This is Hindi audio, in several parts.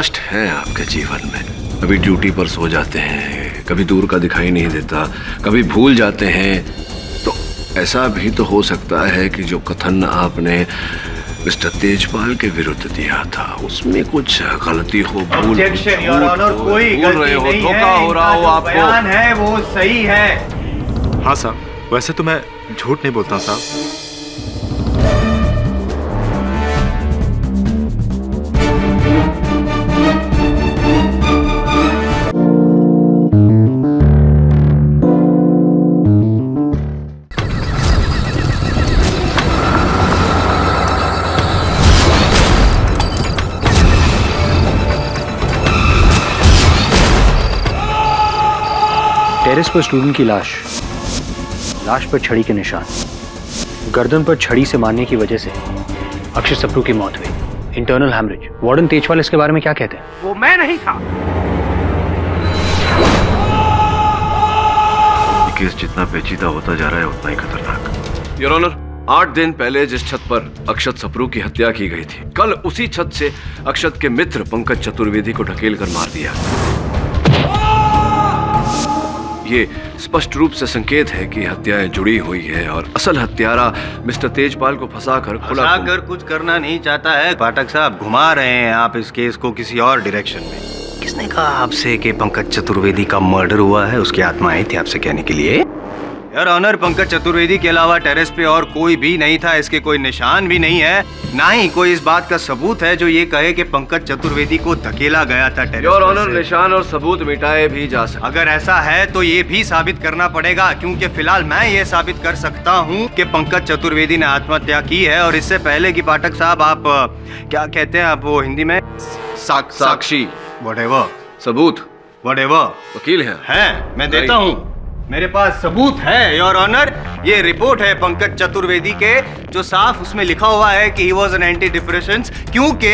कष्ट है आपके जीवन में। कभी ड्यूटी पर सो जाते हैं, कभी दूर का दिखाई नहीं देता, कभी भूल जाते हैं। तो ऐसा भी तो हो सकता है कि जो कथन आपने मिस्टर तेजपाल के विरुद्ध दिया था उसमें कुछ गलती हो, भूल कोई गलती नहीं है, धोखा हो रहा हो आपको। बयान है वो सही है। हाँ साहब, वैसे तो मैं झूठ नहीं बोलता साहब। टेरेस पर स्टूडेंट की लाश पर छड़ी के निशान, गर्दन पर छड़ी से मारने की वजह से अक्षत सप्रू की मौत हुई, इंटरनल हैमरेज। वार्डन तेजपाल इसके बारे में क्या कहते हैं? वो मैं नहीं था। केस जितना पेचीदा होता जा रहा है उतना ही खतरनाक। योर ऑनर, 8 दिन पहले जिस छत पर अक्षत सप्रू की हत्या की गई थी, कल उसी छत से अक्षत के मित्र पंकज चतुर्वेदी को ढकेल कर मार दिया। ये स्पष्ट रूप से संकेत है कि हत्याएं जुड़ी हुई है और असल हत्यारा मिस्टर तेजपाल को फंसाकर कुछ करना नहीं चाहता है। पाठक साहब, घुमा रहे हैं आप इस केस को किसी और डायरेक्शन में। किसने कहा आपसे कि पंकज चतुर्वेदी का मर्डर हुआ है? उसकी आत्मा आई थी आपसे कहने के लिए। यार ऑनर, पंकज चतुर्वेदी के अलावा टेरेस पे और कोई भी नहीं था। इसके कोई निशान भी नहीं है, ना ही कोई इस बात का सबूत है जो ये कहे कि पंकज चतुर्वेदी को धकेला गया था टेरेस। योर ऑनर, निशान और सबूत मिटाए भी जा सकते। अगर ऐसा है तो ये भी साबित करना पड़ेगा, क्योंकि फिलहाल मैं ये साबित कर सकता हूँ कि पंकज चतुर्वेदी ने आत्महत्या की है। और इससे पहले कि पाठक साहब, आप क्या कहते हैं आप वो हिंदी में? साक्षी, व्हाटएवर, सबूत, व्हाटएवर। वकील है मैं देता हूँ, मेरे पास सबूत है योर ऑनर। ये रिपोर्ट है पंकज चतुर्वेदी के, जो साफ उसमें लिखा हुआ है कि he was an anti depressions, क्योंकि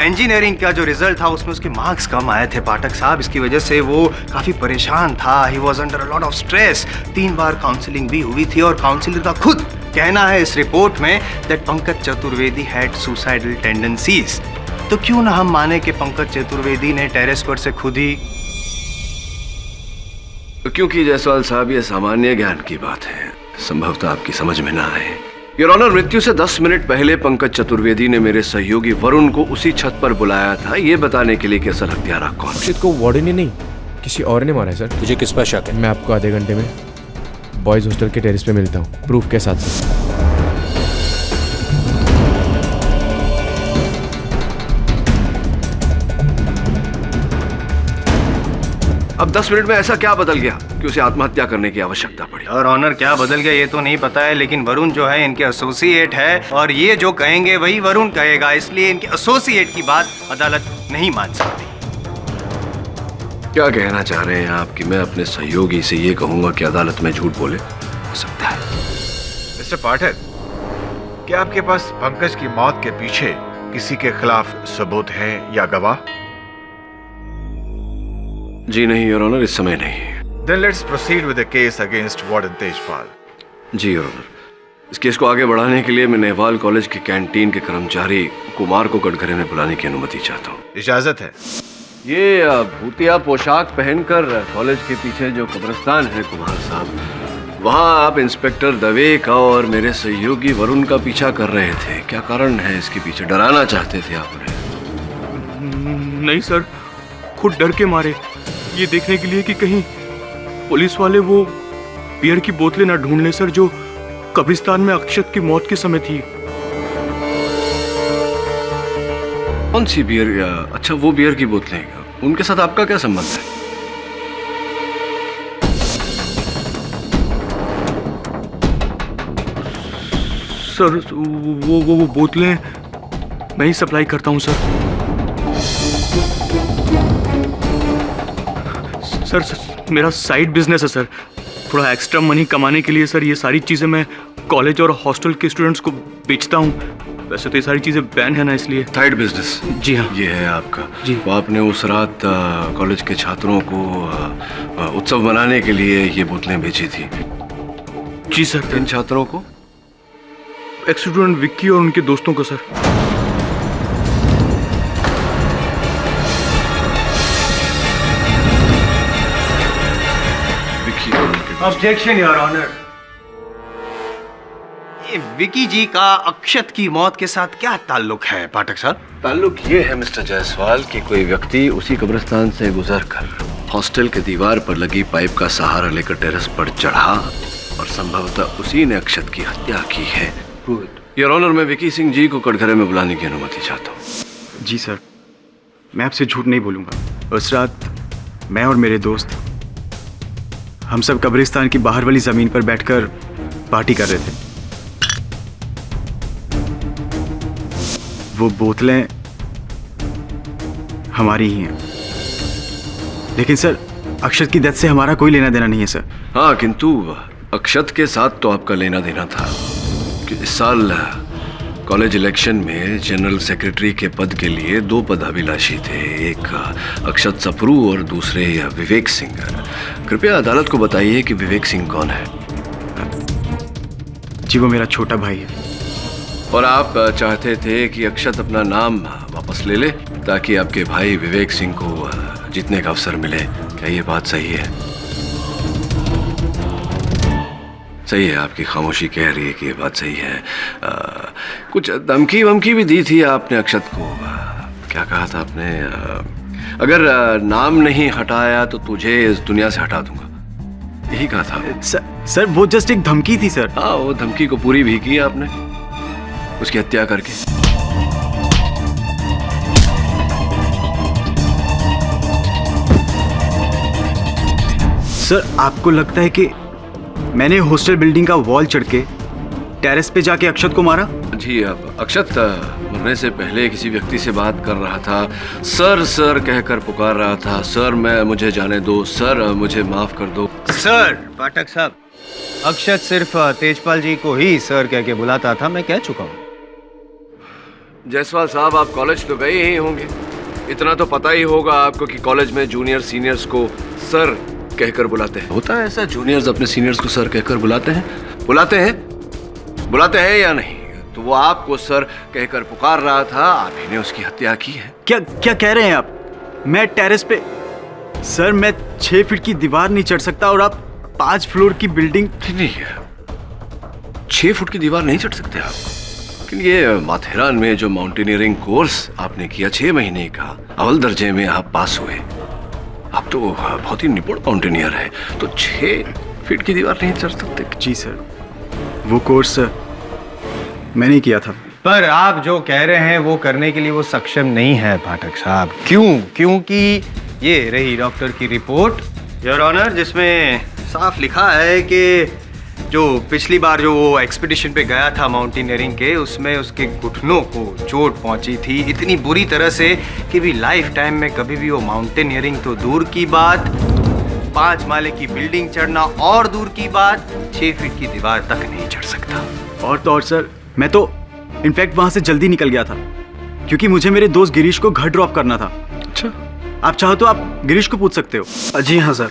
इंजीनियरिंग का जो रिजल्ट था उसमें उसके मार्क्स कम आए थे पाठक साहब। इसकी वजह से वो काफी परेशान था। He was under a lot of stress. 3 bar counselling भी हुई थी और काउंसलर का खुद कहना है इस रिपोर्ट में that Pankaj Chaturvedi had suicidal tendencies. तो क्यों ना हम माने कि पंकज चतुर्वेदी ने टेरेस पर से खुद ही। क्योंकि जायसवाल साहब, ये सामान्य ज्ञान की बात है, संभवतः आपकी समझ में ना आए। योर ऑनर, मृत्यु से 10 मिनट पहले पंकज चतुर्वेदी ने मेरे सहयोगी वरुण को उसी छत पर बुलाया था, ये बताने के लिए कि असल हत्यारा कौन। अक्षित को वार्डन ने नहीं, किसी और ने मारा है सर। तुझे किस पर शक है? मैं आपको आधे घंटे में बॉयज हॉस्टल के टेरेस पे मिलता हूँ, प्रूफ के साथ सर। अब 10 मिनट में ऐसा क्या बदल गया कि उसे आत्महत्या करने की आवश्यकता पड़ी? और ऑनर, क्या बदल गया ये तो नहीं पता है, लेकिन वरुण जो है इनके एसोसिएट है और ये जो कहेंगे वही वरुण कहेगा, इसलिए इनके एसोसिएट की बात अदालत नहीं मान सकती। क्या कहना चाह रहे हैं आप कि मैं अपने सहयोगी से ये कहूंगा कि अदालत में झूठ बोले? हो सकता है। मिस्टर पाठक, क्या आपके पास पंकज की मौत के पीछे किसी के खिलाफ सबूत है या गवाह? जी नहीं योर ऑनर, इस समय नहीं। Then let's proceed with the case against Warden Tejpal. जी योर ऑनर, इस केस को आगे बढ़ाने के लिए मैं नेवाल कॉलेज के कैंटीन के कर्मचारी कुमार को कटघरे में बुलाने की अनुमति चाहता हूँ। इजाजत है। ये भूतिया पोशाक पहनकर कॉलेज के पीछे जो कब्रिस्तान है कुमार साहब, वहाँ आप इंस्पेक्टर दवे का और मेरे सहयोगी वरुण का पीछा कर रहे थे। क्या कारण है इसके पीछे? डराना चाहते थे आप उन्हें? नहीं सर, खुद डर के मारे, ये देखने के लिए कि कहीं पुलिस वाले वो बियर की बोतलें ना ढूंढ लें सर, जो कब्रिस्तान में अक्षत की मौत के समय थी। कौन सी बियर? अच्छा, वो बियर की बोतलें, उनके साथ आपका क्या संबंध है? सर वो बोतलें मैं ही सप्लाई करता हूँ सर। सर मेरा साइड बिजनेस है सर, थोड़ा एक्स्ट्रा मनी कमाने के लिए सर ये सारी चीज़ें मैं कॉलेज और हॉस्टल के स्टूडेंट्स को बेचता हूँ। वैसे तो ये सारी चीज़ें बैन है ना, इसलिए। Side business? जी हाँ। ये है आपका? जी। तो आपने उस रात कॉलेज के छात्रों को उत्सव मनाने के लिए ये बोतलें बेची थी? जी सर। किन छात्रों को? एक स्टूडेंट विक्की और उनके दोस्तों को सर। Objection your honour. ये विकी जी का अक्षत की मौत के साथ क्या ताल्लुक है पाठक साहब? ताल्लुक ये है मिस्टर जायसवाल कि कोई व्यक्ति उसी कब्रिस्तान से गुजरकर हॉस्टल के दीवार पर लगी पाइप का सहारा लेकर टेरेस पर चढ़ा और संभवतः उसी ने अक्षत की हत्या की है। योर ऑनर, मैं विकी सिंह जी को कटघरे में बुलाने की अनुमति चाहता हूँ। जी सर, मैं आपसे झूठ नहीं बोलूँगा। उस रात मैं और मेरे दोस्त हम सब कब्रिस्तान की बाहर वाली ज़मीन पर बैठकर पार्टी कर रहे थे। वो बोतलें हमारी ही हैं, लेकिन सर अक्षत की डेथ से हमारा कोई लेना देना नहीं है सर। हाँ, किंतु अक्षत के साथ तो आपका लेना देना था कि इस साल कॉलेज इलेक्शन में जनरल सेक्रेटरी के पद के लिए 2 पद अभिलाषी थे, एक अक्षत सप्रू और दूसरे विवेक सिंह। कृपया अदालत को बताइए कि विवेक सिंह कौन है। जी वो मेरा छोटा भाई है। और आप चाहते थे कि अक्षत अपना नाम वापस ले ले ताकि आपके भाई विवेक सिंह को जीतने का अवसर मिले। क्या ये बात सही है? सही है, आपकी खामोशी कह रही है कि ये बात सही है। कुछ धमकी वमकी भी दी थी आपने अक्षत को। क्या कहा था आपने? अगर नाम नहीं हटाया तो तुझे इस दुनिया से हटा दूंगा, यही कहा था। सर वो जस्ट एक धमकी थी सर। हाँ, वो धमकी को पूरी भी की आपने उसकी हत्या करके। सर आपको लगता है कि मैंने हॉस्टल बिल्डिंग का वॉल चढ़ के टेरेस पे जाके अक्षत को मारा? जी, अब अक्षत मरने से पहले किसी व्यक्ति से बात कर रहा था, सर सर कहकर पुकार रहा था, सर मुझे जाने दो, सर मुझे माफ कर दो। सर पाठक साहब, अक्षत सिर्फ तेजपाल जी को ही सर कह के बुलाता था, मैं कह चुका हूँ। जायसवाल साहब, आप कॉलेज तो गए ही होंगे, इतना तो पता ही होगा आपको कि कॉलेज में जूनियर सीनियर्स को सर कहकर बुलाते हैं। होता है ऐसा, जूनियर्स अपने सीनियर्स को सर कहकर बुलाते हैं? बुलाते हैं या नहीं? तो वो आपको सर कहकर पुकार रहा था, आप ही ने उसकी हत्या की है। क्या कह रहे हैं आप? मैं टेरेस पे सर, मैं 6 फीट की दीवार नहीं चढ़ सकता और आप 5 फ्लोर की बिल्डिंग। नहीं, 6 फुट की दीवार नहीं चढ़ सकते आप, लेकिन ये माथेरान में जो माउंटेनियरिंग कोर्स आपने किया 6 महीने का, अव्वल दर्जे में आप पास हुए, आप तो बहुत ही निपुण माउंटेनियर है, तो 6 फीट की दीवार नहीं चढ़ सकते? जी सर, वो कोर्स मैंने किया था। पर आप जो कह रहे हैं वो करने के लिए वो सक्षम नहीं है पाठक साहब। क्यों? क्योंकि ये रही डॉक्टर की रिपोर्ट योर ऑनर, जिसमें साफ लिखा है कि जो पिछली बार जो वो एक्सपीडिशन पे गया था माउंटेनियरिंग के, उसमें उसके घुटनों को चोट पहुंची थी इतनी बुरी तरह से कि भी लाइफ टाइम में कभी भी वो माउंटेनियरिंग तो दूर की बात, 5 माले की बिल्डिंग चढ़ना और दूर की बात, 6 फीट की दीवार तक नहीं चढ़ सकता। और तो और सर, मैं तो इनफैक्ट वहां से जल्दी निकल गया था क्योंकि मुझे मेरे दोस्त गिरीश को घर ड्रॉप करना था। अच्छा, आप चाहो तो आप गिरीश को पूछ सकते हो। जी हाँ सर,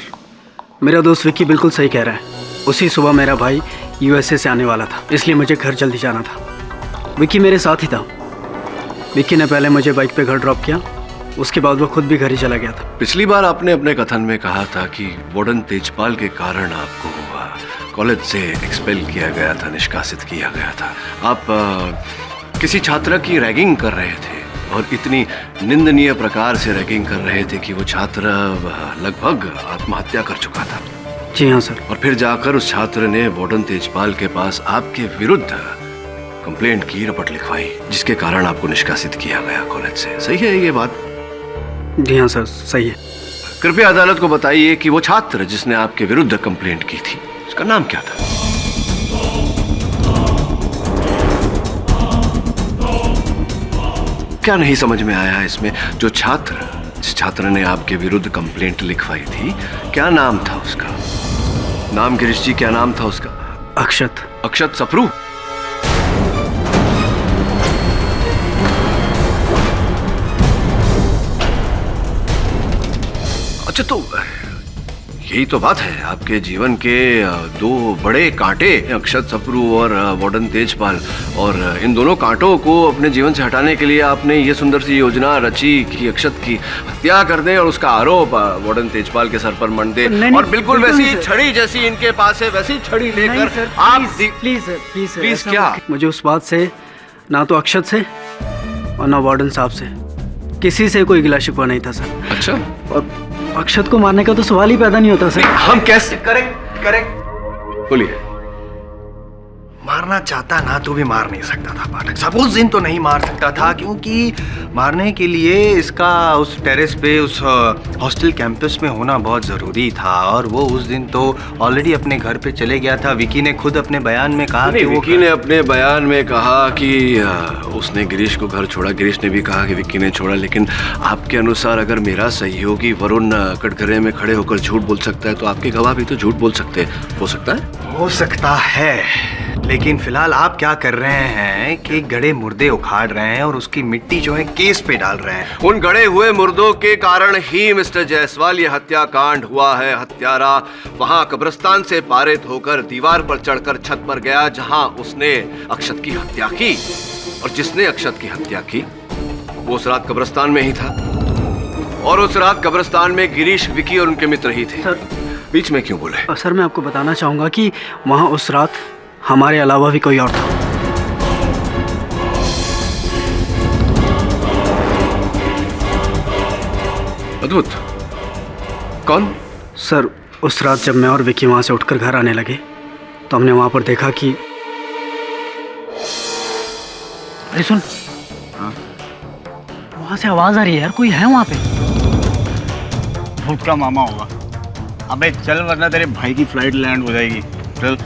मेरा दोस्त विक्की बिल्कुल सही कह रहा है। उसी सुबह मेरा भाई यूएसए से आने वाला था, इसलिए मुझे घर जल्दी जाना था। विक्की मेरे साथ ही था। विक्की ने पहले मुझे बाइक पे घर ड्रॉप किया, उसके बाद वो खुद भी घर ही चला गया था। पिछली बार आपने अपने कथन में कहा था कि वार्डन तेजपाल के कारण आपको कॉलेज से एक्सपेल किया गया था, निष्कासित किया गया था। आप किसी छात्रा की रैगिंग कर रहे थे और इतनी निंदनीय प्रकार से रैगिंग कर रहे थे कि वो छात्र लगभग आत्महत्या कर चुका था। जी हाँ सर। और फिर जाकर उस छात्र ने वार्डन तेजपाल के पास आपके विरुद्ध कंप्लेंट की, रिपोर्ट लिखवाई, जिसके कारण आपको निष्कासित किया गया कॉलेज से। सही है ये बात? जी हाँ सर, सही है। कृपया अदालत को बताइए कि वो छात्र जिसने आपके विरुद्ध कंप्लेंट की थी, उसका नाम क्या था? क्या नहीं समझ में आया इसमें? जिस छात्र ने आपके विरुद्ध कंप्लेंट लिखवाई थी, क्या नाम था उसका? नाम गिरीश जी, क्या नाम था उसका? अक्षत। अक्षत सप्रू? अच्छा, तो यही तो बात है, आपके जीवन के दो बड़े कांटे, अक्षत सप्रू और वार्डन तेजपाल, और इन दोनों कांटों को अपने जीवन से हटाने के लिए आपने ये सुंदर सी योजना रची कि अक्षत की हत्या कर दें और उसका आरोप वार्डन तेजपाल के सर पर मंड दे। नहीं, और बिल्कुल बिल्कुल वैसी नहीं, सर। छड़ी जैसी इनके पास है वैसी छड़ी नहीं लेकर सर, आप please sir, please sir, please ऐसा क्या? मत- मुझे उस बात से ना तो अक्षत से और ना वार्डन साहब से किसी से कोई गिला शिकवा नहीं था सर। अच्छा, और अक्षत को मारने का तो सवाल ही पैदा नहीं होता सर। हम कैसे करेक्ट करेक्ट। बोलिए। मारना चाहता ना तो भी मार नहीं सकता था पाठक साहब, उस दिन तो नहीं मार सकता था, क्योंकि मारने के लिए इसका उस टेरेस पे उस हॉस्टल कैंपस में होना बहुत ज़रूरी था। और वो उस दिन तो ऑलरेडी अपने घर पे चले गया था। विकी ने खुद अपने बयान में कहा कि वो विकी ने अपने बयान में कहा कि उसने गिरीश को घर छोड़ा, गिरीश ने भी कहा कि विक्की ने छोड़ा, लेकिन आपके अनुसार अगर मेरा सहयोगी वरुण कटघरे में खड़े होकर झूठ बोल सकता है तो आपके गवाह भी तो झूठ बोल सकते हैं। हो सकता है? हो सकता है, लेकिन फिलहाल आप क्या कर रहे हैं कि गड़े मुर्दे उखाड़ रहे हैं और उसकी मिट्टी जो है केस पे डाल रहे हैं। उन गड़े हुए मुर्दों के कारण ही मिस्टर जायसवाल ये हत्याकांड हुआ है। हत्यारा वहां कब्रिस्तान से पारित होकर दीवार पर चढ़कर छत पर गया जहां उसने अक्षत की हत्या की, और जिसने अक्षत की हत्या की वो उस रात कब्रिस्तान में ही था, और उस रात कब्रिस्तान में गिरीश, विकी और उनके मित्र ही थे। सर, बीच में क्यों बोले? सर मैं आपको बताना चाहूँगा कि वहाँ उस रात हमारे अलावा भी कोई और था। अद्भुत। कौन? सर उस रात जब मैं और विकी वहाँ से उठकर घर आने लगे तो हमने वहाँ पर देखा कि अरे सुन, वहाँ से आवाज़ आ रही है यार, कोई है वहाँ पे। भूत का मामा होगा। अबे चल वरना तेरे भाई की फ्लाइट लैंड हो जाएगी। चल।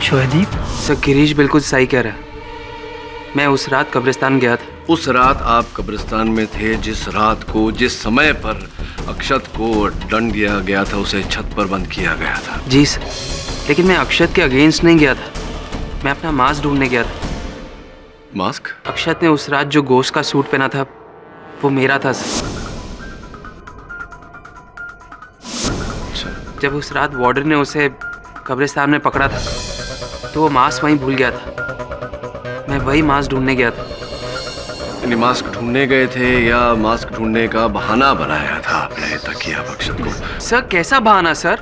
शोएदीप, सर गिरीश बिल्कुल सही कह रहा है। मैं उस रात कब्रिस्तान गया था। उस रात आप कब्रिस्तान में थे जिस रात को, जिस समय पर अक्षत को दंड दिया गया था, उसे छत पर बंद किया गया था। जी सर, लेकिन मैं अक्षत के अगेंस्ट नहीं गया था, मैं अपना मास्क ढूंढने गया था। मास्क? अक्षत ने उस रात जो गोश्त का सूट पहना था वो मेरा था सर। जब उस रात वार्डर ने उसे कब्रिस्तान में पकड़ा था तो वो मास्क वहीं भूल गया था। मैं वही मास्क ढूंढने गया था। यानी मास्क ढूंढने गए थे या मास्क ढूंढने का बहाना बनाया था आपने ताकि आप अक्षत को? सर कैसा बहाना सर?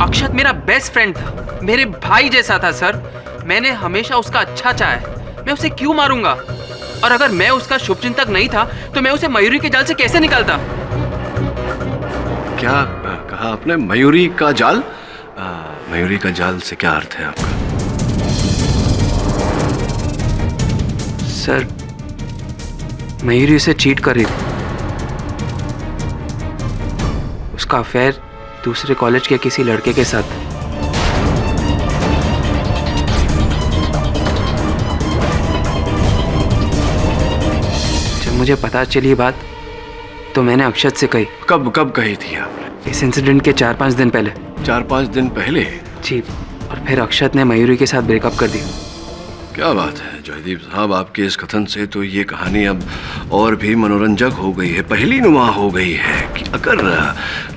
अक्षत मेरा बेस्ट फ्रेंड था, मेरे भाई जैसा था सर। मैंने हमेशा उसका अच्छा चाहा है, मैं उसे क्यों मारूंगा? और अगर मैं उसका शुभचिंतक नहीं था तो मैं उसे मयूरी के जाल से कैसे निकालता? क्या कहा आपने? मयूरी का जाल? मयूरी का जाल से क्या अर्थ है आपका? सर मयूरी उसे चीट कर रही थी। उसका अफेयर दूसरे कॉलेज के किसी लड़के के साथ। जब मुझे पता चली बात तो मैंने अक्षत से कही। कब कही थी आपने? इस इंसिडेंट के 4-5 दिन पहले। 4-5 दिन पहले? जी, और फिर अक्षत ने मयूरी के साथ ब्रेकअप कर दिया। क्या बात है जयदीप साहब, आपके इस कथन से तो ये कहानी अब और भी मनोरंजक हो गई है, पहली नुमा हो गई है कि अगर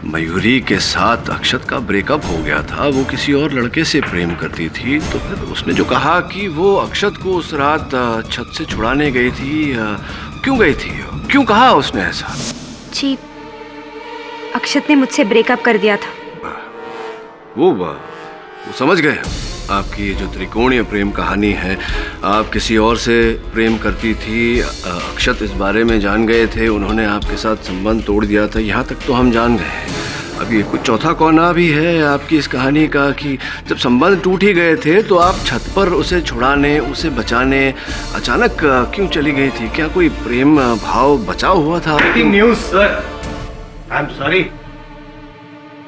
मयूरी के साथ अक्षत का ब्रेकअप हो गया था, वो किसी और लड़के से प्रेम करती थी, तो फिर उसने जो कहा कि वो अक्षत को उस रात छत से छुड़ाने गई थी, क्यों गई थी? क्यों कहा उसने ऐसा? जी, अक्षत ने मुझसे ब्रेकअप कर दिया था। वो समझ गए आपकी ये जो त्रिकोणीय प्रेम कहानी है। आप किसी और से प्रेम करती थी, अक्षत इस बारे में जान गए थे, उन्होंने आपके साथ संबंध तोड़ दिया था, यहाँ तक तो हम जान गए। अब ये कुछ चौथा कोना भी है आपकी इस कहानी का कि जब संबंध टूट ही गए थे तो आप छत पर उसे छुड़ाने, उसे बचाने अचानक क्यों चली गई थी? क्या कोई प्रेम भाव बचा हुआ था? Breaking news sir, I am sorry,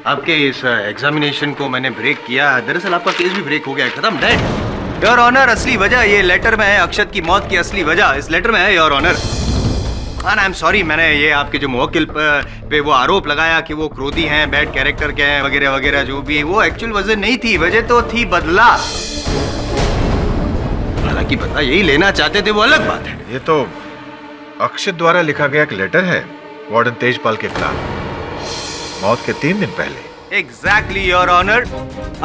आपके इस एग्जामिनेशन को मैंने ब्रेक किया। दरअसल आपका केस भी ब्रेक हो गया है, खत्म, डेड। योर ऑनर, असली वजह ये लेटर में है, अक्षत की मौत की असली वजह इस लेटर में है your honour. I am sorry, मैंने ये आपके जो मुवक्किल पे वो आरोप लगाया कि वो क्रोधी हैं, बैड कैरेक्टर के हैं वगैरह वगैरह, जो भी वो एक्चुअल वजह नहीं थी, वजह तो थी बदला। हालांकि बदला यही लेना चाहते थे वो अलग बात है। ये तो अक्षत द्वारा लिखा गया एक लेटर है वार्डन तेजपाल के खिलाफ। मौत के 3 दिन पहले। Exactly your honour.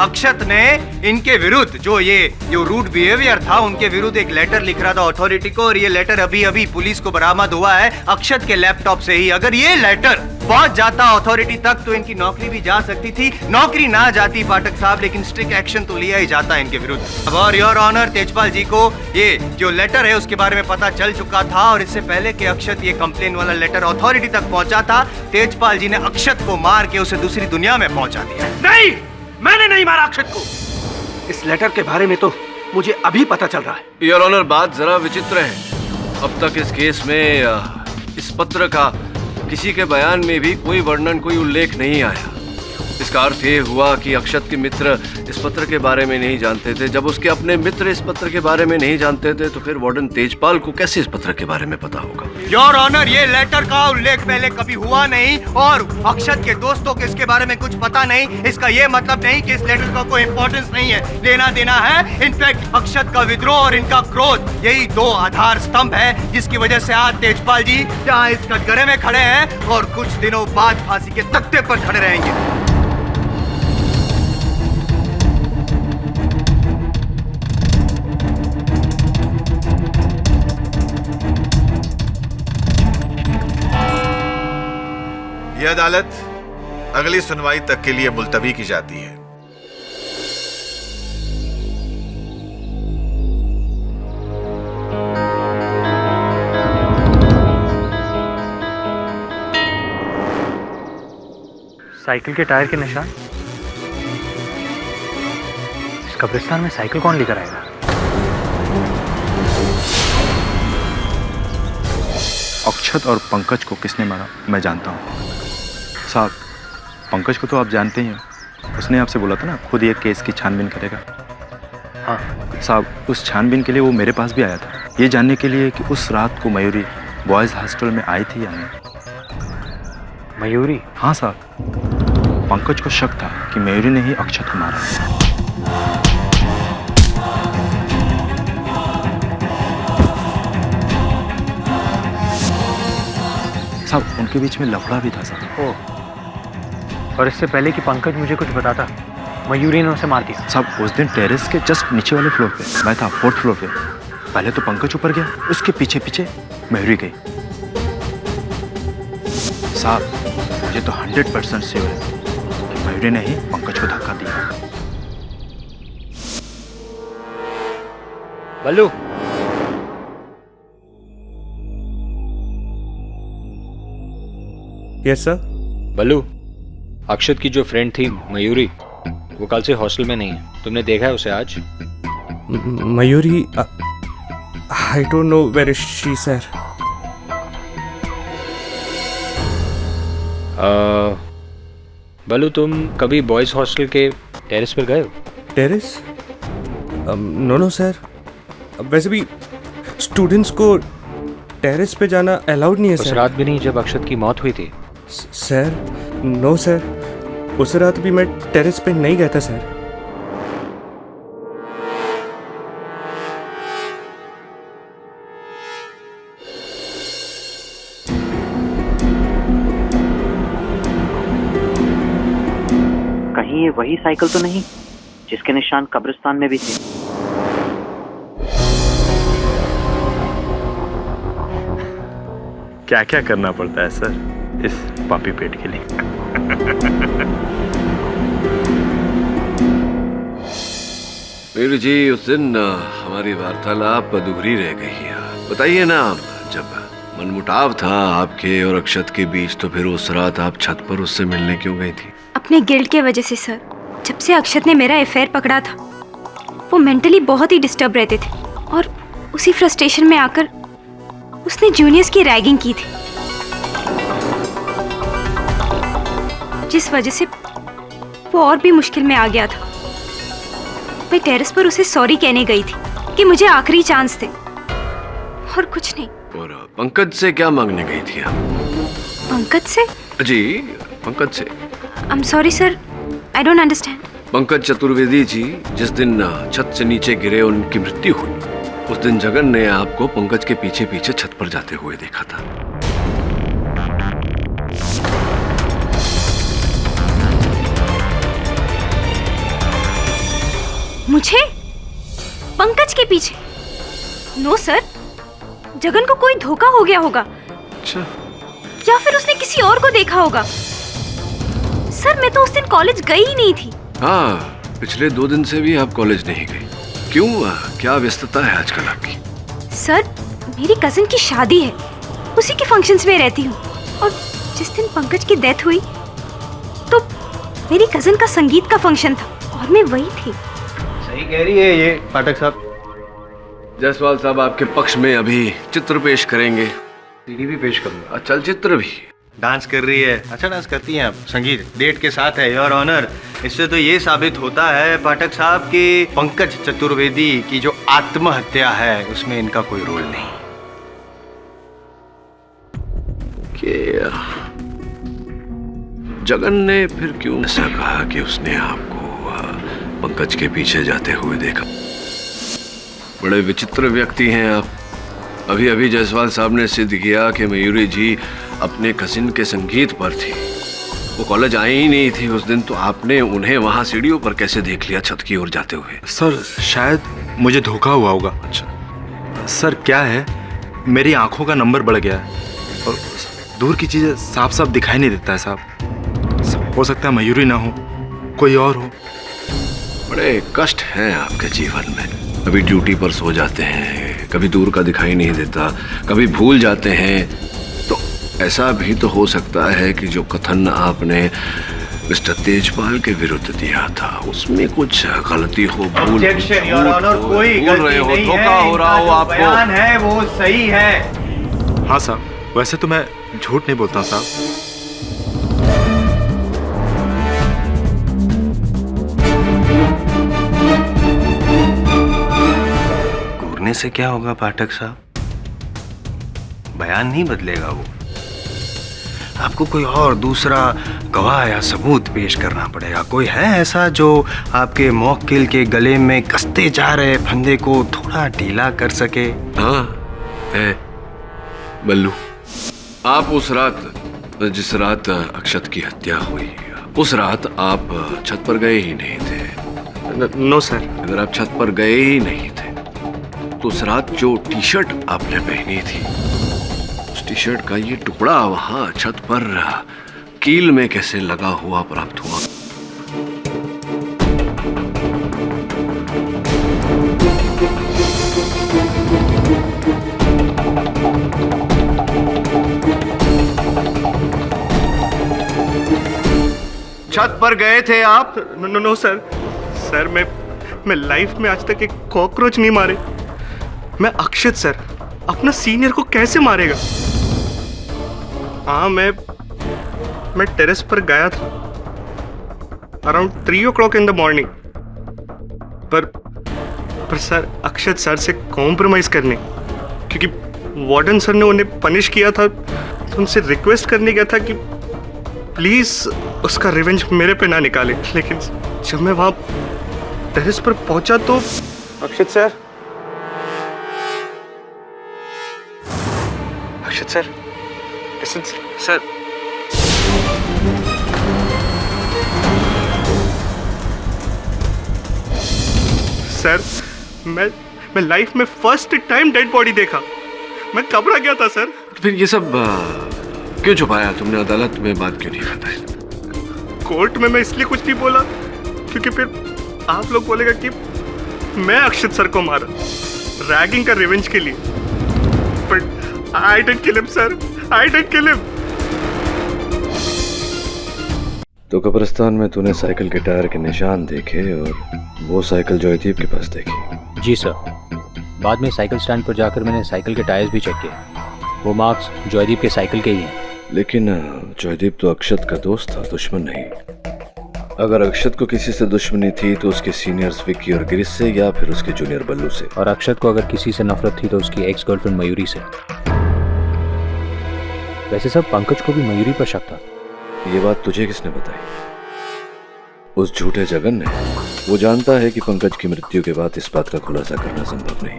अक्षत ने इनके विरुद्ध जो रूड बिहेवियर था उनके विरुद्ध एक लेटर लिख रहा था अथॉरिटी को, और ये लेटर अभी अभी पुलिस को बरामद हुआ है अक्षत के लैपटॉप से ही। अगर ये लेटर पहुंच जाता अथॉरिटी तक तो इनकी नौकरी भी जा सकती थी। नौकरी ना जाती पाठक साहब, लेकिन स्ट्रिक्ट एक्शन तो लिया ही जाता इनके विरुद्ध। अब और योर ऑनर, तेजपाल जी को ये जो लेटर है उसके बारे में पता चल चुका था, और इससे पहले कि अक्षत ये कंप्लेन वाला लेटर अथॉरिटी तक पहुंचा था, तेजपाल जी ने अक्षत को मार के उसे दूसरी दुनिया में पहुंचा दिया। नहीं, मैंने नहीं मारा अक्षत को। इस लेटर के बारे में तो मुझे अभी पता चल रहा है। योर ऑनर, बात जरा विचित्र है। अब तक इस केस में इस पत्र का किसी के बयान में भी कोई वर्णन, कोई उल्लेख नहीं आया। इसका अर्थ ये हुआ कि अक्षत के मित्र इस पत्र के बारे में नहीं जानते थे। जब उसके अपने मित्र इस पत्र के बारे में नहीं जानते थे तो फिर वार्डन तेजपाल को कैसे इस पत्र के बारे में पता होगा? योर ऑनर, ये लेटर का उल्लेख पहले कभी हुआ नहीं, और अक्षत के दोस्तों को इसके बारे में कुछ पता नहीं। इसका ये मतलब नहीं कि इस लेटर का कोई इंपॉर्टेंस नहीं है, लेना देना है। इनफैक्ट अक्षत का विद्रोह और इनका क्रोध, यही 2 आधार स्तंभ है जिसकी वजह से आज तेजपाल जी यहाँ इस कटघरे में खड़े हैं और कुछ दिनों बाद फांसी के तख्ते पर खड़े रहेंगे। यह अदालत अगली सुनवाई तक के लिए मुलतवी की जाती है। साइकिल के टायर के निशान। इस कब्रिस्तान में साइकिल कौन लेकर आएगा? अक्षत और पंकज को किसने मारा मैं जानता हूँ साहब। पंकज को तो आप जानते ही हैं, उसने आपसे बोला था ना खुद ये केस की छानबीन करेगा। हाँ साहब, उस छानबीन के लिए वो मेरे पास भी आया था, ये जानने के लिए कि उस रात को मयूरी बॉयज़ हॉस्टल में आई थी या नहीं। मयूरी? हाँ साहब, पंकज को शक था कि मयूरी ने ही अक्षत को मारा। साहब, उनके बीच में लफड़ा भी था साहब। ओह, और इससे पहले कि पंकज मुझे कुछ बताता, मयूरी ने उसे मार दिया। साहब, उस दिन टेरेस के जस्ट नीचे वाले फ्लोर पे मैं था, 4th फ्लोर पे। पहले तो पंकज ऊपर गया, उसके पीछे पीछे मयूरी गई। साहब, मुझे तो 100% श्योर है कि मयूरी ने ही पंकज को धक्का दिया। बल्लू, यस सर। बल्लू, अक्षत की जो फ्रेंड थी मयूरी, वो कल से हॉस्टल में नहीं है। तुमने देखा है उसे आज? Mayuri, I don't know where is she sir. Ballu, तुम कभी बॉयज हॉस्टल के टेरेस पर गए हो? टेरेस? No sir. वैसे भी स्टूडेंट्स को टेरेस पे जाना अलाउड नहीं है उस सर। रात भी नहीं जब अक्षत की मौत हुई थी? सर, नो सर, उस रात भी मैं टेरेस पे नहीं गया था सर। कहीं ये वही साइकिल तो नहीं जिसके निशान कब्रिस्तान में भी थे? क्या क्या करना पड़ता है सर इस पापी पेट के लिए। वीर जी, उस दिन हमारी वार्तालाप अधूरी रह गई। बताइए ना, जब मनमुटाव था आपके और अक्षत के बीच तो फिर उस रात आप छत पर उससे मिलने क्यों गई थी? अपने गिल्ट के वजह से सर। जब से अक्षत ने मेरा अफेयर पकड़ा था, वो मेंटली बहुत ही डिस्टर्ब रहते थे, और उसी फ्रस्ट्रेशन में आकर उसने जूनियर्स की रैगिंग की थी, जिस वजह से वो और भी मुश्किल में आ गया था। मैं टेरेस पर उसे सॉरी कहने गई थी कि मुझे आखिरी चांस थे, और कुछ नहीं। और पंकज से क्या मांगने गई थी आप? पंकज से? जी, पंकज से। I am sorry sir, I don't understand. Pankaj Chaturvedi ji, जिस दिन छत से नीचे गिरे उनकी मृत्यु हुई, उस दिन जगन ने आपको पंकज के पीछे पीछे छत पर जाते हुए देखा था। मुझे? पंकज के पीछे? नो सर, जगन को कोई धोखा हो गया होगा। अच्छा, या फिर उसने किसी और को देखा होगा। सर मैं तो उस दिन कॉलेज गई ही नहीं थी। हाँ, पिछले 2 दिन से भी आप कॉलेज नहीं गई। क्यों, क्या व्यस्तता है आजकल आपकी? सर मेरी कजिन की शादी है, उसी के फंक्शंस में रहती हूँ। और जिस दिन पंकज की डेथ हुई तो मेरी कजिन का संगीत का फंक्शन था और मैं वही थी। सही कह रही है ये पाठक साहब। जायसवाल साहब आपके पक्ष में अभी चित्र पेश करेंगे। सीडी भी पेश करूंगा। चलचित्र भी। डांस कर रही है, अच्छा डांस करती हैं आप। संगीत डेट के साथ है, योर ऑनर। इससे तो ये साबित होता है पाठक साहब कि पंकज चतुर्वेदी की जो आत्महत्या है उसमें इनका कोई रोल नहीं। कि जगन ने फिर क्यों ऐसा कहा कि उसने आपको पंकज के पीछे जाते हुए देखा? बड़े विचित्र व्यक्ति हैं आप। अभी अभी जायसवाल साहब ने सिद्ध किया कि मयूरी जी अपने कजिन के संगीत पर थी। वो कॉलेज आई ही नहीं थी उस दिन, तो आपने उन्हें वहां सीढ़ियों पर कैसे देख लिया छत की ओर जाते हुए? सर शायद मुझे धोखा हुआ होगा। अच्छा सर क्या है, मेरी आंखों का नंबर बढ़ गया है और दूर की चीजें साफ साफ दिखाई नहीं देता है साहब। हो सकता है मयूरी ना हो, कोई और हो। बड़े कष्ट हैं आपके जीवन में। कभी ड्यूटी पर सो जाते हैं, कभी दूर का दिखाई नहीं देता, कभी भूल जाते हैं। तो ऐसा भी तो हो सकता है कि जो कथन आपने मिस्टर तेजपाल के विरुद्ध दिया था उसमें कुछ गलती हो, भूल कोई गलती नहीं है, धोखा हो रहा हो आपको। बयान है वो सही है। हाँ साहब, वैसे तो मैं झूठ नहीं बोलता साहब। घूरने से क्या होगा पाठक साहब, बयान नहीं बदलेगा वो। आपको कोई और दूसरा गवाह या सबूत पेश करना पड़ेगा। कोई है ऐसा जो आपके मौकिल के गले में कसते जा रहे फंदे को थोड़ा ढीला कर सके? हाँ है, बल्लू। आप उस रात, जिस रात अक्षत की हत्या हुई, उस रात आप छत पर गए ही नहीं थे। No sir. अगर आप छत पर गए ही नहीं थे तो उस रात जो टी शर्ट आपने पहनी थी, उस टी शर्ट का ये टुकड़ा वहां छत पर कील में कैसे लगा हुआ प्राप्त हुआ? छत पर गए थे आप? No sir. सर मैं लाइफ में आज तक एक कॉकरोच नहीं मारे। मैं अक्षत सर, अपना सीनियर को कैसे मारेगा? हाँ मैं टेरेस पर गया था around 3 o'clock in the morning, पर सर अक्षत सर से कॉम्प्रोमाइज करने, क्योंकि वार्डन सर ने उन्हें पनिश किया था, तो उनसे रिक्वेस्ट करने गया था कि प्लीज उसका रिवेंज मेरे पे ना निकाले। लेकिन जब मैं वहां टेरेस पर पहुंचा तो अक्षत सर लिसन सर, सर मैं लाइफ में फर्स्ट टाइम डेड बॉडी देखा। मैं घबरा गया था सर। फिर ये सब क्यों छुपाया तुमने? अदालत में बात क्यों नहीं बताई? कोर्ट में मैं इसलिए कुछ नहीं बोला क्योंकि फिर आप लोग बोलेगा कि मैं अक्षत सर को मारा रैगिंग का रिवेंज के लिए। But I didn't kill him sir, I didn't kill him. तो कब्रिस्तान में तूने साइकिल के टायर के निशान देखे और वो साइकिल जॉयदीप के पास देखी? जी सर। बाद में साइकिल स्टैंड पर जाकर मैंने साइकिल के टायर्स भी चेक किए। वो मार्क्स जॉयदीप के साइकिल के ही हैं। लेकिन जॉयदीप तो अक्षत का दोस्त था, दुश्मन नहीं। अगर अक्षत को किसी से दुश्मनी थी तो उसके सीनियर्स विक्की और गिरीश से, या फिर उसके जूनियर बल्लू से। और अक्षत को अगर किसी से नफरत थी तो उसकी एक्स गर्लफ्रेंड मयूरी से। वैसे सब पंकज को भी मयूरी पर शक था। ये बात तुझे किसने बताई? उस झूठे जगन ने। वो जानता है कि पंकज की मृत्यु के बाद इस बात का खुलासा करना संभव नहीं।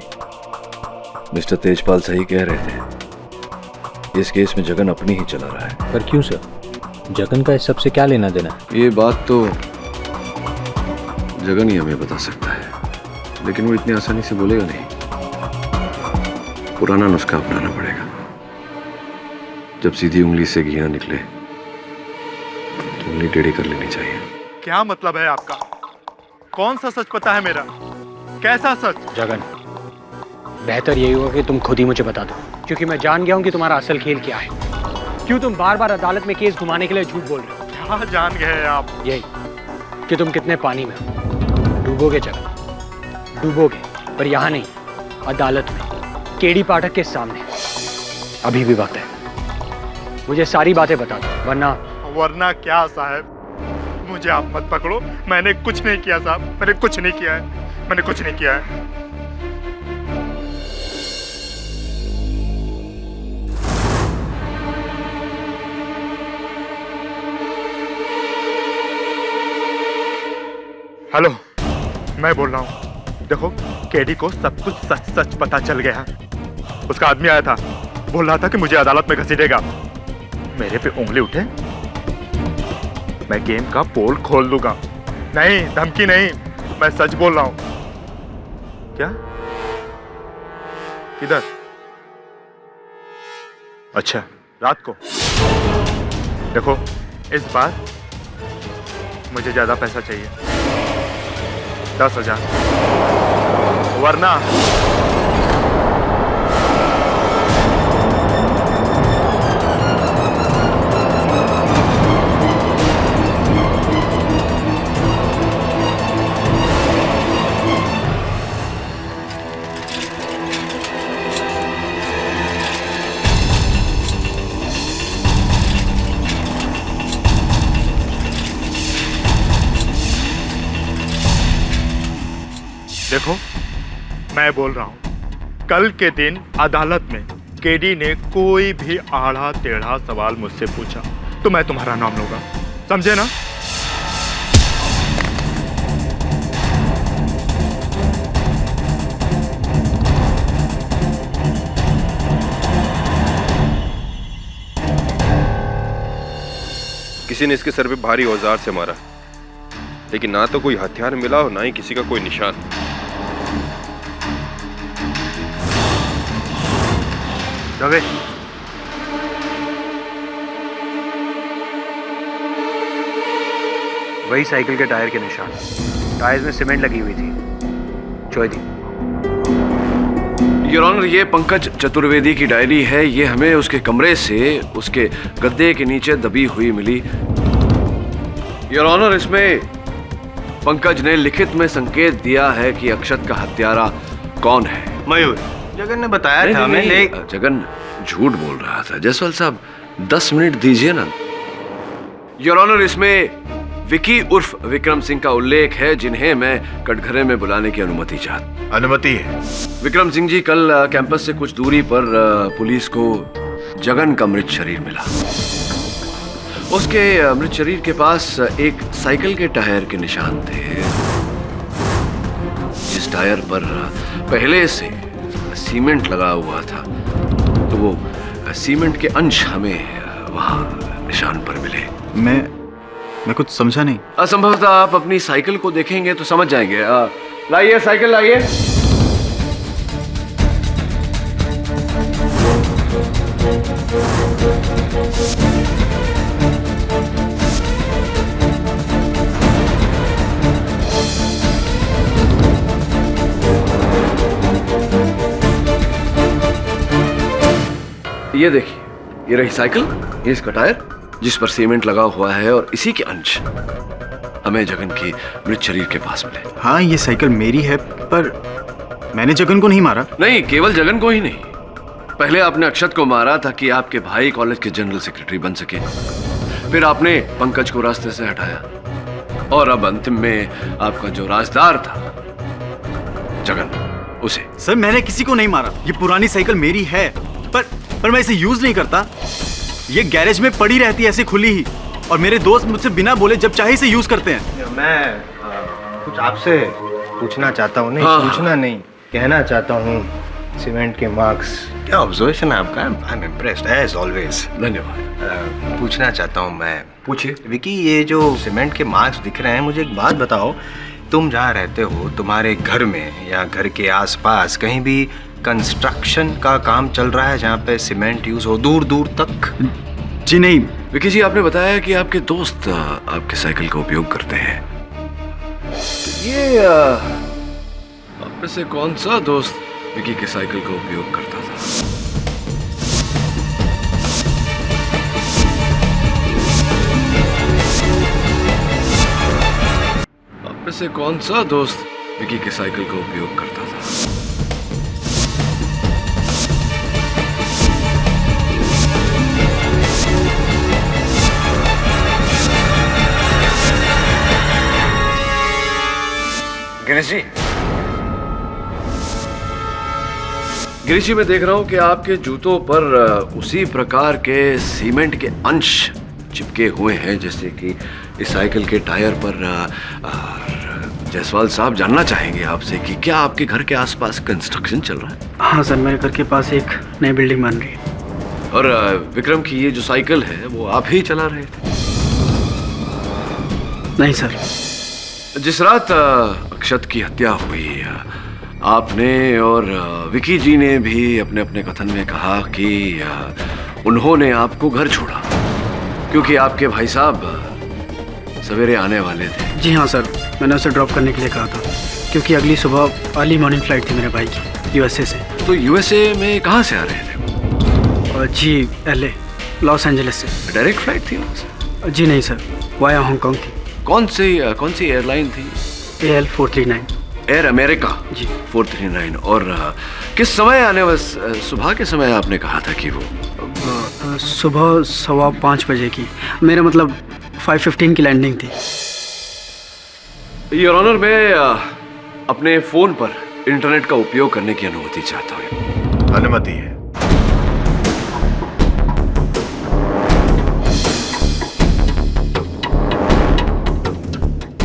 मिस्टर तेजपाल सही कह रहे थे, इस केस में जगन अपनी ही चला रहा है। पर क्यों सर? जगन का इस सब से क्या लेना देना? ये बात तो जगन ही हमें बता सकता है। लेकिन वो इतनी आसानी से बोलेगा नहीं। पुराना नुस्खा अपनाना पड़ेगा। जब सीधी उंगली से घी ना निकले तो उंगली टेढ़ी कर लेनी चाहिए। क्या मतलब है आपका? कौन सा सच पता है मेरा? कैसा सच? जगन, बेहतर यही होगा कि तुम खुद ही मुझे बता दो, क्योंकि मैं जान गया हूं कि तुम्हारा असल खेल क्या है। क्यों तुम बार बार अदालत में केस घुमाने के लिए झूठ बोल रहे हो? क्या जान गए आप? यही कि तुम कितने पानी में हो। डूबोगे जगन, डूबोगे, पर यहाँ नहीं, अदालत में, केडी पाठक के सामने। अभी भी वक्त है, मुझे सारी बातें बता दो, वरना क्या साहब? मुझे आप मत पकड़ो, मैंने कुछ नहीं किया साहब, मैंने कुछ नहीं किया है, मैंने कुछ नहीं किया है। हेलो, मैं बोल रहा हूँ। देखो, केडी को सब कुछ सच सच पता चल गया। उसका आदमी आया था, बोल रहा था कि मुझे अदालत में घसीटेगा। मेरे पे उंगली उठे, मैं गेम का पोल खोल दूंगा। नहीं, धमकी नहीं, मैं सच बोल रहा हूं। क्या? किधर? अच्छा, रात को। देखो, इस बार मुझे ज्यादा पैसा चाहिए, 10,000, वरना देखो, मैं बोल रहा हूं, कल के दिन अदालत में केडी ने कोई भी आड़ा टेढ़ा सवाल मुझसे पूछा तो मैं तुम्हारा नाम लूंगा, समझे ना? किसी ने इसके सर पे भारी औजार से मारा, लेकिन ना तो कोई हथियार मिला और ना ही किसी का कोई निशान। रवे, वही साइकिल के टायर के निशान, टायर्स में सीमेंट लगी हुई थी। चौधरी, योर ऑनर, ये पंकज चतुर्वेदी की डायरी है। ये हमें उसके कमरे से उसके गद्दे के नीचे दबी हुई मिली। योर ऑनर, इसमें पंकज ने लिखित में संकेत दिया है कि अक्षत का हत्यारा कौन है। मयूर, जगन ने बताया था हमें। जगन झूठ बोल रहा था। जायसवाल साहब, 10 मिनट दीजिए ना। योर ऑनर, इसमें विकी उर्फ विक्रम सिंह का उल्लेख है, जिन्हें मैं कटघरे में बुलाने की अनुमति चाहता। अनुमति है। विक्रम सिंह जी, कल कैंपस से कुछ दूरी पर पुलिस को जगन का मृत शरीर मिला। उसके मृत शरीर के पास एक साइकिल के टायर के निशान थे। जिस टायर पर पहले से सीमेंट लगा हुआ था, तो वो सीमेंट के अंश हमें वहां निशान पर मिले। मैं कुछ समझा नहीं। असंभवतः आप अपनी साइकिल को देखेंगे तो समझ जाएंगे। लाइए साइकिल, लाइए। ये देखिए, ये रही साइकिल, ये इसका टायर जिस पर सीमेंट लगा हुआ है, और इसी के अंश हमें जगन की मृत शरीर के पास मिले। हाँ, ये साइकिल मेरी है, पर मैंने जगन को नहीं मारा। नहीं, केवल जगन को ही नहीं, पहले आपने अक्षत को मारा ताकि आपके भाई कॉलेज के जनरल सेक्रेटरी बन सके। फिर आपने पंकज को रास्ते से हटाया, और अब अंतिम में आपका जो राजदार था जगन, उसे। सर, मैंने किसी को नहीं मारा। ये पुरानी साइकिल मेरी है, पर मैं इसे यूज नहीं करता। ये गैरेज में पड़ी रहती है ऐसे खुली ही, और मेरे दोस्त मुझसे बिना बोले जब चाहे इसे यूज करते हैं। मैं कुछ आपसे पूछना चाहता हूँ। नहीं, पूछना नहीं, कहना चाहता हूँ। सीमेंट के मार्क्स, क्या ऑब्जर्वेशन है आपका? I am impressed as always. धन्यवाद। पूछना चाहता हूँ मैं। पूछिए। विकी, ये जो सीमेंट के मार्क्स दिख रहे हैं, मुझे एक बात बताओ, तुम जहाँ रहते हो तुम्हारे घर में या घर के आसपास कहीं भी कंस्ट्रक्शन का काम चल रहा है जहाँ पे सीमेंट यूज हो दूर दूर तक? जी नहीं। विकी जी, आपने बताया कि आपके दोस्त आपके साइकिल का उपयोग करते हैं। तो ये आप में से कौन सा दोस्त विकी के साइकिल का उपयोग करता था? आप में से कौन सा दोस्त विकी के साइकिल का उपयोग करता था? गिरीश जी, गिरीश जी, मैं देख रहा हूं कि आपके जूतों पर उसी प्रकार के सीमेंट के अंश चिपके हुए हैं जैसे कि इस साइकिल के टायर पर। जायसवाल साहब, जानना चाहेंगे आपसे कि क्या आपके घर के आसपास कंस्ट्रक्शन चल रहा है? हाँ सर, मेरे घर के पास एक नई बिल्डिंग बन रही है। और विक्रम की ये जो साइकिल है वो आप ही चला रहे थे? नहीं सर। जिस रात अक्षत की हत्या हुई, आपने और विकी जी ने भी अपने अपने कथन में कहा कि उन्होंने आपको घर छोड़ा क्योंकि आपके भाई साहब सवेरे आने वाले थे। जी हाँ सर, मैंने उसे ड्रॉप करने के लिए कहा था क्योंकि अगली सुबह अर्ली मॉर्निंग फ्लाइट थी मेरे भाई की यूएसए से। तो यूएसए में कहाँ से आ रहे थे? जी एलए, लॉस एंजलिस से। डायरेक्ट फ्लाइट थी वहाँ से? जी नहीं सर, वाया हांगकांग थी। कौन सी एयरलाइन थी? AL 439। एयर अमेरिका जी 439। और किस समय आने वाले? सुबह के समय आपने कहा था कि वो सुबह 5:15 बजे की, मेरा मतलब 5:15 की लैंडिंग थी। योर ऑनर, मैं अपने फोन पर इंटरनेट का उपयोग करने की अनुमति चाहता हूँ। अनुमति है।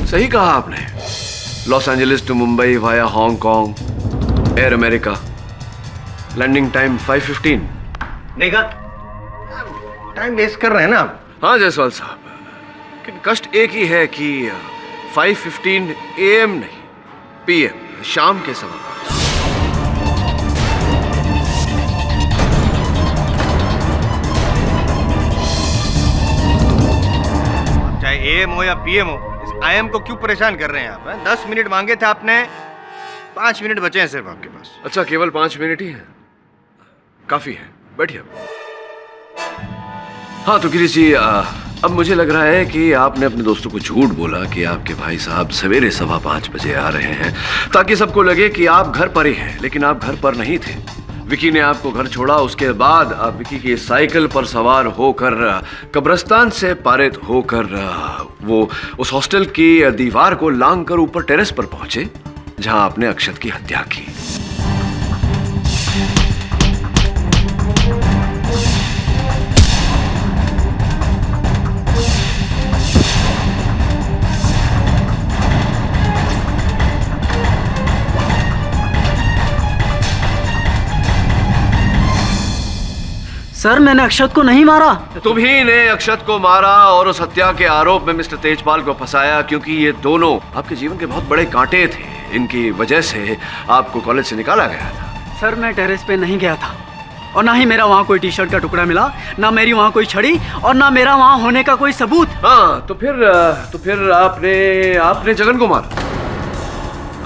सही कहा आपने। Los Angeles to Mumbai via Hong Kong, Air America, landing time 5:15। देखा, टाइम वेस्ट कर रहे हैं ना आप। हाँ जायसवाल साहब, लेकिन कष्ट एक ही है कि 5:15 AM नहीं, PM, शाम के समय। चाहे AM हो या PM हो, इस IM को क्यों परेशान कर रहे हैं आप? 10 मिनट मांगे थे आपने, 5 मिनट बचे हैं सिर्फ आपके पास। अच्छा, केवल 5 मिनट ही है? काफी है, बैठिए। हाँ तो गिरीश जी, अब मुझे लग रहा है कि आपने अपने दोस्तों को झूठ बोला कि आपके भाई साहब सवेरे 5:15 बजे आ रहे हैं ताकि सबको लगे कि आप घर पर ही हैं, लेकिन आप घर पर नहीं थे। विकी ने आपको घर छोड़ा, उसके बाद आप विकी की साइकिल पर सवार होकर कब्रिस्तान से पारित होकर वो उस हॉस्टल की दीवार को लांघ कर ऊपर टेरेस पर पहुंचे जहां आपने अक्षत की हत्या की। सर, मैंने अक्षत को नहीं मारा। तुम ही ने अक्षत को मारा और उस हत्या के आरोप में मिस्टर तेजपाल को फंसाया क्योंकि ये दोनों आपके जीवन के बहुत बड़े कांटे थे। इनकी वजह से आपको कॉलेज से निकाला गया था। सर, मैं टेरेस पे नहीं गया था और ना ही मेरा वहाँ कोई टी-शर्ट का टुकड़ा मिला, ना मेरी वहाँ कोई छड़ी और ना मेरा वहाँ होने का कोई सबूत। हाँ तो फिर आपने जगन को मारा।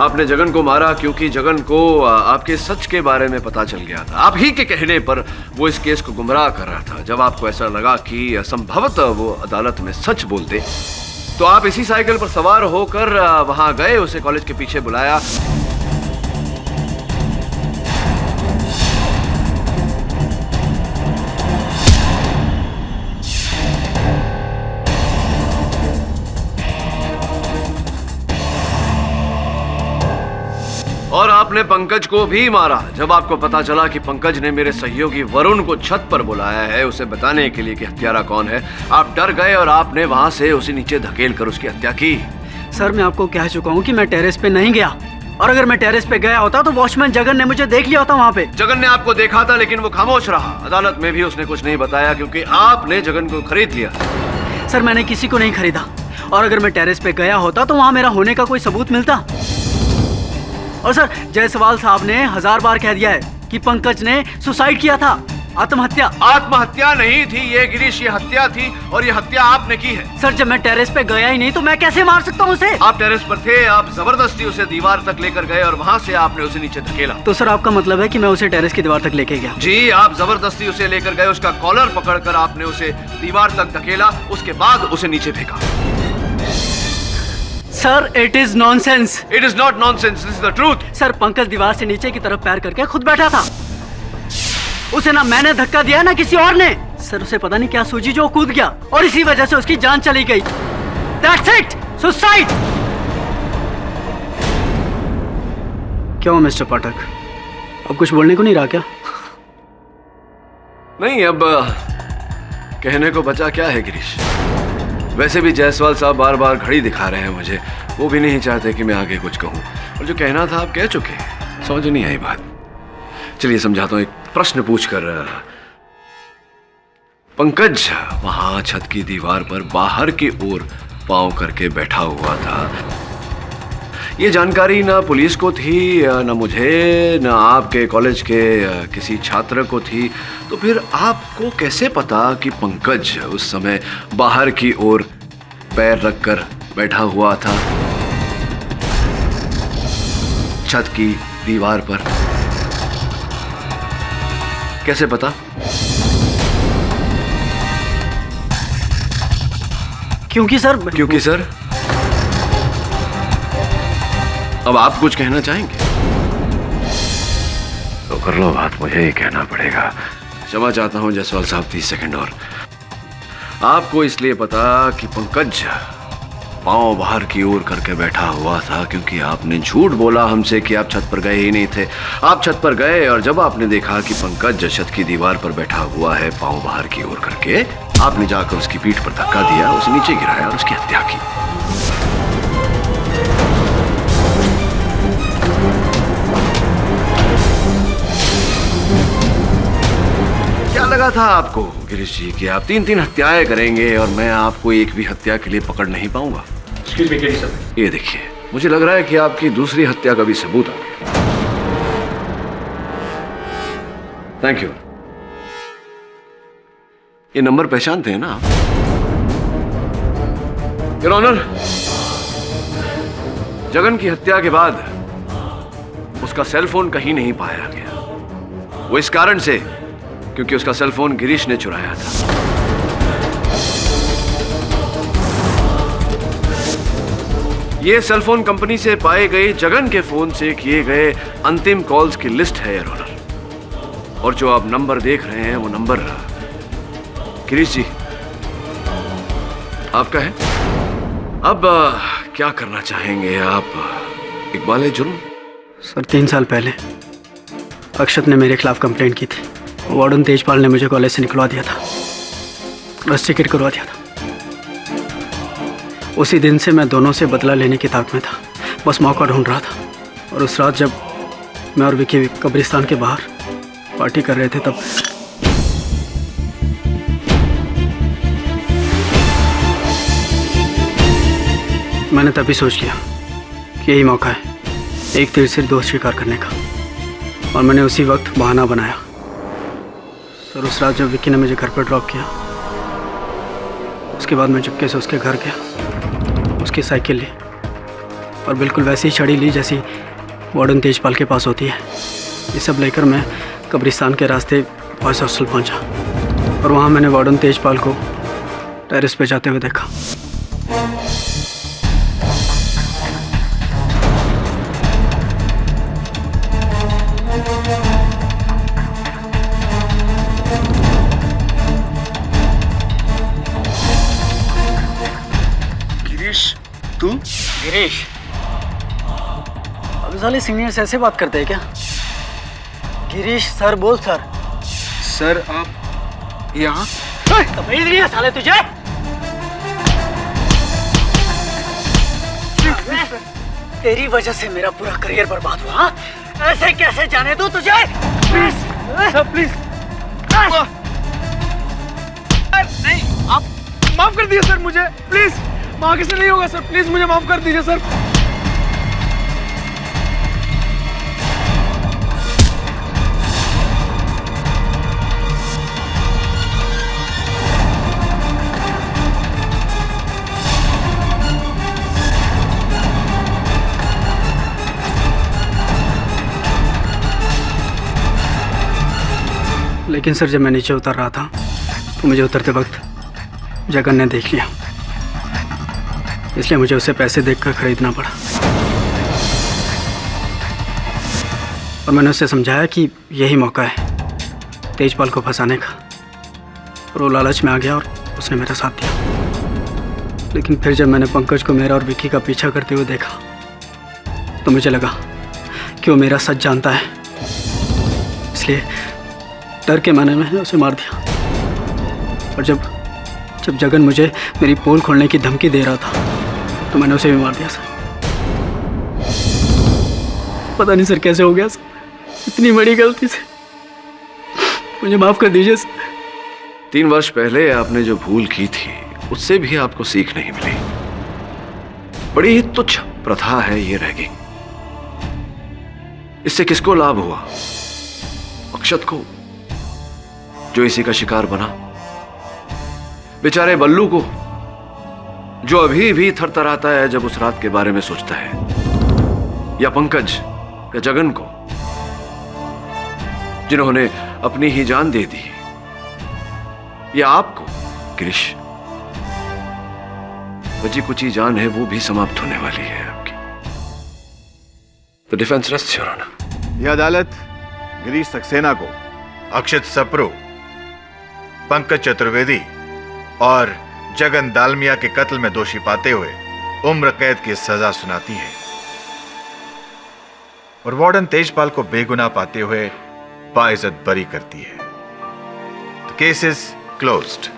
आपने जगन को मारा क्योंकि जगन को आपके सच के बारे में पता चल गया था। आप ही के कहने पर वो इस केस को गुमराह कर रहा था। जब आपको ऐसा लगा कि संभवतः वो अदालत में सच बोलते तो आप इसी साइकिल पर सवार होकर वहां गए, उसे कॉलेज के पीछे बुलाया। और आपने पंकज को भी मारा। जब आपको पता चला कि पंकज ने मेरे सहयोगी वरुण को छत पर बुलाया है उसे बताने के लिए कि हत्यारा कौन है, आप डर गए और आपने वहां से उसे नीचे धकेल कर उसकी हत्या की। सर, मैं आपको कह चुका हूँ कि मैं टेरेस पे नहीं गया, और अगर मैं टेरेस पे गया होता तो वॉचमैन जगन ने मुझे देख लिया होता वहाँ पे। जगन ने आपको देखा था लेकिन वो खामोश रहा। अदालत में भी उसने कुछ नहीं बताया क्योंकि आपने जगन को खरीद लिया। सर, मैंने किसी को नहीं खरीदा, और अगर मैं टेरेस पे गया होता तो वहां मेरा होने का कोई सबूत मिलता। और सर, जायसवाल साहब ने 1000 बार कह दिया है कि पंकज ने सुसाइड किया था, आत्महत्या। आत्महत्या नहीं थी ये गिरीश, ये हत्या थी, और ये हत्या आपने की है। सर, जब मैं टेरेस पे गया ही नहीं तो मैं कैसे मार सकता हूँ उसे? आप टेरेस पर थे, आप जबरदस्ती उसे दीवार तक लेकर गए और वहां से आपने उसे नीचे धकेला। तो सर, आपका मतलब है कि मैं उसे टेरेस की दीवार तक लेके गया? जी, आप जबरदस्ती उसे लेकर गए, उसका कॉलर पकड़कर आपने उसे दीवार तक धकेला, उसके बाद उसे नीचे फेंका। Sir, it is nonsense. It is not nonsense, this is the truth. Sir, Pankaj दीवार से नीचे की तरफ पैर करके खुद बैठा था। उसे ना मैंने धक्का दिया ना किसी और ने। सर, उसे पता नहीं क्या सूझी जो कूद गया और इसी वजह से उसकी जान चली गई। That's it! Suicide! क्यों मिस्टर पाठक, अब कुछ बोलने को नहीं रहा क्या? नहीं, अब कहने को बचा क्या है गिरीश। वैसे भी जायसवाल साहब बार बार घड़ी दिखा रहे हैं मुझे, वो भी नहीं चाहते कि मैं आगे कुछ कहूं, और जो कहना था आप कह चुके हैं। समझ नहीं आई बात। चलिए समझाता हूं। एक प्रश्न पूछकर, पंकज वहां छत की दीवार पर बाहर की ओर पांव करके बैठा हुआ था। ये जानकारी ना पुलिस को थी, ना मुझे, ना आपके कॉलेज के किसी छात्र को थी। तो फिर आपको कैसे पता कि पंकज उस समय बाहर की ओर पैर रखकर बैठा हुआ था छत की दीवार पर? कैसे पता? क्योंकि सर अब आप कुछ कहना चाहेंगे तो कर लो बात, मुझे ही कहना पड़ेगा। क्षमा चाहता हूं जायसवाल साहब, 30 सेकंड और। आपको इसलिए पता कि पंकज पांव बाहर की ओर करके बैठा हुआ था क्योंकि आपने झूठ बोला हमसे कि आप छत पर गए ही नहीं थे। आप छत पर गए और जब आपने देखा कि पंकज छत की दीवार पर बैठा हुआ है पांव बाहर की ओर करके, आपने जाकर उसकी पीठ पर धक्का दिया, उसे नीचे गिराया और उसकी हत्या की। क्या लगा था आपको गिरीश जी कि आप 3-3 हत्याएं करेंगे और मैं आपको एक भी हत्या के लिए पकड़ नहीं पाऊंगा? एक्सक्यूज मी सर, ये देखिए, मुझे लग रहा है कि आपकी दूसरी हत्या का भी सबूत आ गया। Thank you. ये नंबर पहचानते हैं ना आप? योर ऑनर, जगन की हत्या के बाद उसका सेल फोन कहीं नहीं पाया गया। वो इस कारण से क्योंकि उसका सेल फोन गिरीश ने चुराया था। ये सेल फोन कंपनी से पाए गए जगन के फोन से किए गए अंतिम कॉल्स की लिस्ट है, योर ऑनर। और जो आप नंबर देख रहे हैं वो नंबर गिरीश जी आपका है। अब क्या करना चाहेंगे आप? इकबाल है जुर्म? सर, 3 साल पहले अक्षत ने मेरे खिलाफ कंप्लेंट की थी। वार्डन तेजपाल ने मुझे कॉलेज से निकलवा दिया था, बस टिकट करवा दिया था। उसी दिन से मैं दोनों से बदला लेने की ताक में था, बस मौका ढूंढ रहा था। और उस रात जब मैं और विकी कब्रिस्तान के बाहर पार्टी कर रहे थे तब मैंने तभी सोच लिया कि यही मौका है एक तीर से दोस्त शिकार करने का, और मैंने उसी वक्त बहाना बनाया। सर, उस रात जब विक्की ने मुझे घर पर ड्रॉप किया, उसके बाद मैं चुपके से उसके घर गया, उसकी साइकिल ली और बिल्कुल वैसी ही छड़ी ली जैसी वार्डन तेजपाल के पास होती है। ये सब लेकर मैं कब्रिस्तान के रास्ते बॉयज़ हॉस्टल पहुंचा और वहां मैंने वार्डन तेजपाल को टेरेस पे जाते हुए देखा। तू? गिरीश, अभी साले सीनियर्स ऐसे बात करते हैं क्या? गिरीश सर बोल। सर, सर आप यहाँ? समझ नहीं है साले तुझे? तेरी वजह से मेरा पूरा करियर बर्बाद हुआ। हाँ? ऐसे कैसे जाने दो तुझे? Please sir, please. नहीं, आप माफ कर दिए सर मुझे, प्लीज आगे से नहीं होगा सर, प्लीज मुझे माफ कर दीजिए सर। लेकिन सर जब मैं नीचे उतर रहा था तो मुझे उतरते वक्त जगन ने देख लिया, इसलिए मुझे उसे पैसे देकर खरीदना पड़ा। और मैंने उसे समझाया कि यही मौका है तेजपाल को फंसाने का, और वो लालच में आ गया और उसने मेरा साथ दिया। लेकिन फिर जब मैंने पंकज को मेरा और विक्की का पीछा करते हुए देखा तो मुझे लगा कि वो मेरा सच जानता है, इसलिए डर के मैंने उसे मार दिया। और जब जगन मुझे मेरी पोल खोलने की धमकी दे रहा था तो मैंने उसे भी मार दिया सर। पता नहीं सर कैसे हो गया सर, इतनी बड़ी गलती से मुझे माफ कर दीजिए सर। 3 वर्ष पहले आपने जो भूल की थी उससे भी आपको सीख नहीं मिली। बड़ी ही तुच्छ प्रथा है ये रैगिंग। इससे किसको लाभ हुआ? अक्षत को, जो इसी का शिकार बना, बेचारे बल्लू को, जो अभी भी थरथराता है जब उस रात के बारे में सोचता है, या पंकज या जगन को, जिन्होंने अपनी ही जान दे दी, या आपको गिरीश, बची कुची जान है वो भी समाप्त होने वाली है आपकी। तो डिफेंस रेस्ट योर ऑनर। यह अदालत गिरीश सक्सेना को अक्षत सप्रू, पंकज चतुर्वेदी और जगन दालमिया के कत्ल में दोषी पाते हुए उम्र कैद की सजा सुनाती है और वार्डन तेजपाल को बेगुनाह पाते हुए बाइज्जत बरी करती है। The case is closed.